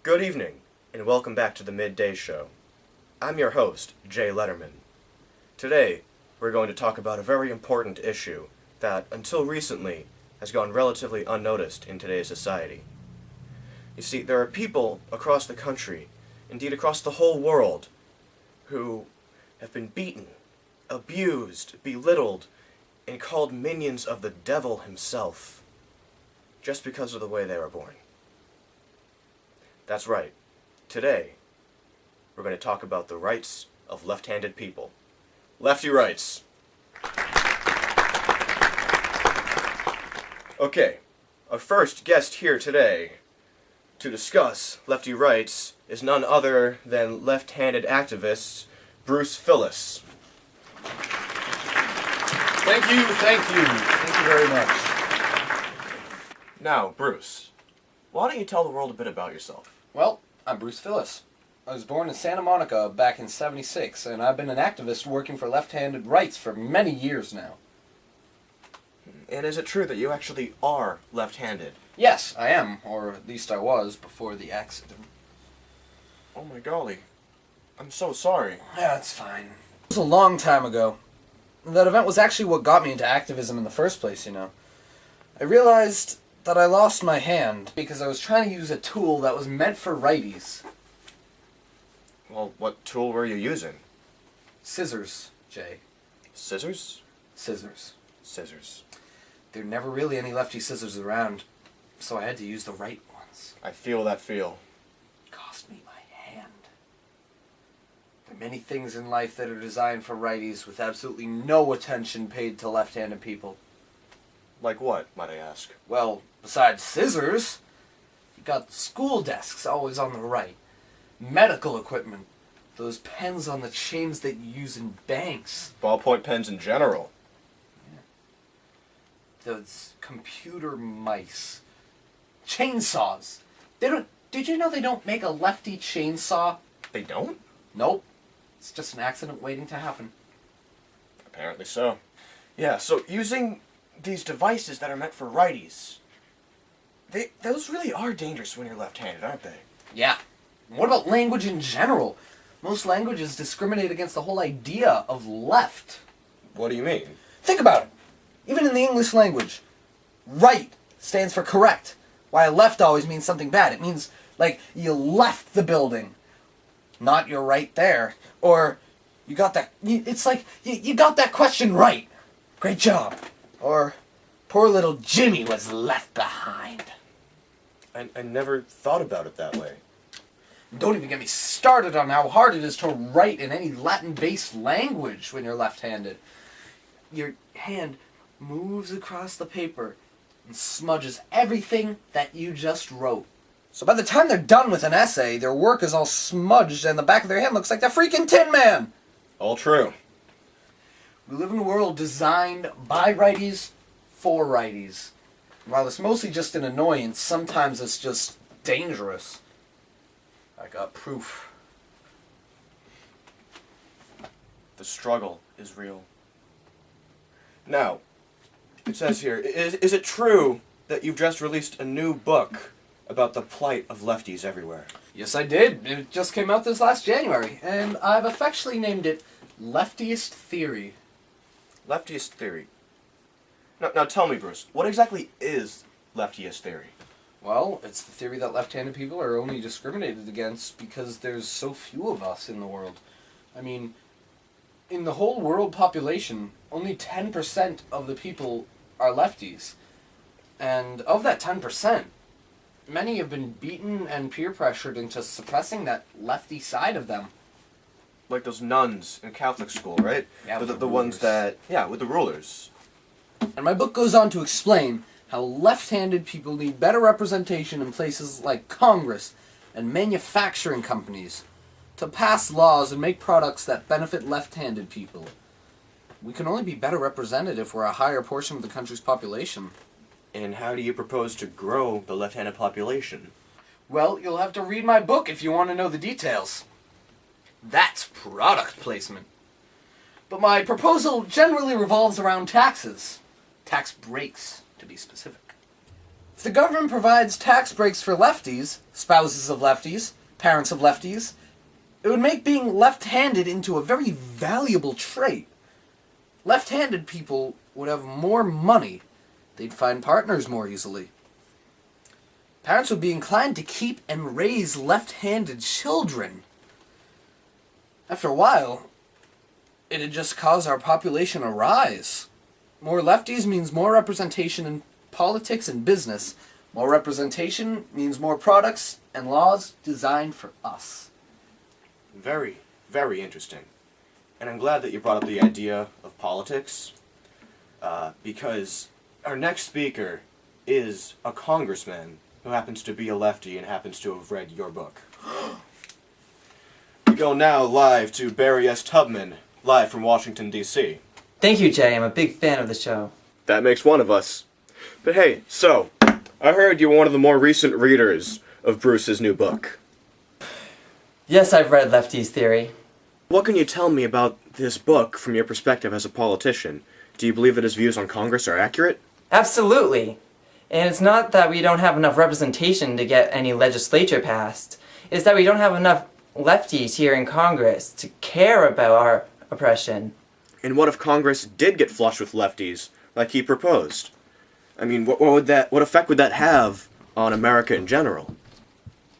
Good evening, and welcome back to the Midday Show. I'm your host, Jay Letterman. Today, we're going to talk about a very important issue that, until recently, has gone relatively unnoticed in today's society. You see, there are people across the country, indeed across the whole world, who have been beaten, abused, belittled, and called minions of the devil himself, just because of the way they were born. That's right. Today, we're going to talk about the rights of left-handed people. Lefty Rights. Okay, our first guest here today to discuss Lefty Rights is none other than left-handed activist Bruce Phillis. Thank you very much. Now, Bruce, why don't you tell the world a bit about yourself? Well, I'm Bruce Phillis. I was born in Santa Monica back in '76, and I've been an activist working for left-handed rights for many years now. And is it true that you actually are left-handed? Yes, I am, or at least I was before the accident. Oh my golly. I'm so sorry. Yeah, it's fine. It was a long time ago. That event was actually what got me into activism in the first place, you know. I realized that I lost my hand because I was trying to use a tool that was meant for righties. Well, what tool were you using? Scissors, Jay. Scissors? Scissors. Scissors. There were never really any lefty scissors around, so I had to use the right ones. I feel that feel. It cost me my hand. There are many things in life that are designed for righties with absolutely no attention paid to left-handed people. Like what, might I ask? Well, besides scissors, you got school desks always on the right. Medical equipment. Those pens on the chains that you use in banks. Ballpoint pens in general. Yeah. Those computer mice. Chainsaws. Did you know they don't make a lefty chainsaw? They don't? Nope. It's just an accident waiting to happen. Apparently so. Yeah, so using these devices that are meant for righties, those really are dangerous when you're left-handed, aren't they? Yeah. What about language in general? Most languages discriminate against the whole idea of left. What do you mean? Think about it. Even in the English language, right stands for correct, while left always means something bad. It means, like, you left the building, not you're right there. Or, you got that, it's like, you got that question right. Great job. Or, poor little Jimmy was left behind. I never thought about it that way. Don't even get me started on how hard it is to write in any Latin-based language when you're left-handed. Your hand moves across the paper and smudges everything that you just wrote. So by the time they're done with an essay, their work is all smudged and the back of their hand looks like the freaking Tin Man! All true. We live in a world designed by righties for righties. While it's mostly just an annoyance, sometimes it's just dangerous. I got proof. The struggle is real. Now, it says here, is it true that you've just released a new book about the plight of lefties everywhere? Yes, I did. It just came out this last January, and I've affectionately named it Leftyist Theory. Leftyist theory. Now tell me, Bruce, what exactly is leftyist theory? Well, it's the theory that left-handed people are only discriminated against because there's so few of us in the world. I mean, in the whole world population, only 10% of the people are lefties. And of that 10%, many have been beaten and peer-pressured into suppressing that lefty side of them. Like those nuns in Catholic school, right? Yeah, with the ones that, yeah, with the rulers. And my book goes on to explain how left-handed people need better representation in places like Congress and manufacturing companies to pass laws and make products that benefit left-handed people. We can only be better represented if we're a higher portion of the country's population. And how do you propose to grow the left-handed population? Well, you'll have to read my book if you want to know the details. That's product placement. But my proposal generally revolves around taxes. Tax breaks, to be specific. If the government provides tax breaks for lefties, spouses of lefties, parents of lefties, it would make being left-handed into a very valuable trait. Left-handed people would have more money. They'd find partners more easily. Parents would be inclined to keep and raise left-handed children. After a while, it'd just cause our population to rise. More lefties means more representation in politics and business. More representation means more products and laws designed for us. Very, very interesting. And I'm glad that you brought up the idea of politics, because our next speaker is a congressman who happens to be a lefty and happens to have read your book. We go now live to Barry S. Tubman, live from Washington, D.C. Thank you, Jay. I'm a big fan of the show. That makes one of us. But hey, so, I heard you were one of the more recent readers of Bruce's new book. Yes, I've read Lefty's Theory. What can you tell me about this book from your perspective as a politician? Do you believe that his views on Congress are accurate? Absolutely. And it's not that we don't have enough representation to get any legislature passed. It's that we don't have enough lefties here in Congress to care about our oppression. And what if Congress did get flush with lefties, like he proposed? I mean, what effect would that have on America in general?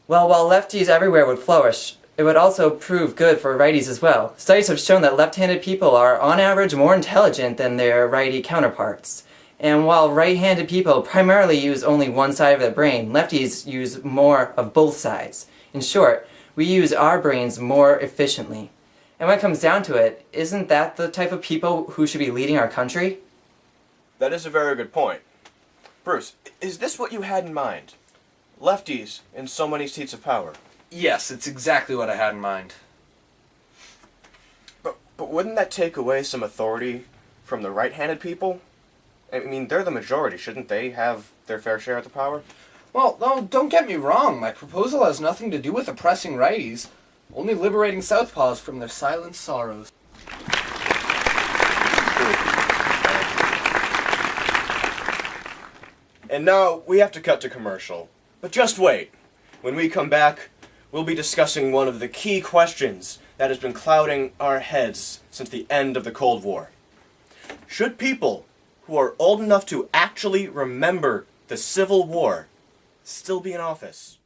Well, while lefties everywhere would flourish, it would also prove good for righties as well. Studies have shown that left-handed people are, on average, more intelligent than their righty counterparts. And while right-handed people primarily use only one side of their brain, lefties use more of both sides. In short, we use our brains more efficiently. And when it comes down to it, isn't that the type of people who should be leading our country? That is a very good point. Bruce, is this what you had in mind? Lefties in so many seats of power. Yes, it's exactly what I had in mind. But wouldn't that take away some authority from the right-handed people? I mean, they're the majority. Shouldn't they have their fair share of the power? Well, no, don't get me wrong. My proposal has nothing to do with oppressing righties, only liberating southpaws from their silent sorrows. And now we have to cut to commercial. But just wait. When we come back, we'll be discussing one of the key questions that has been clouding our heads since the end of the Cold War. Should people who are old enough to actually remember the Civil War still be in office?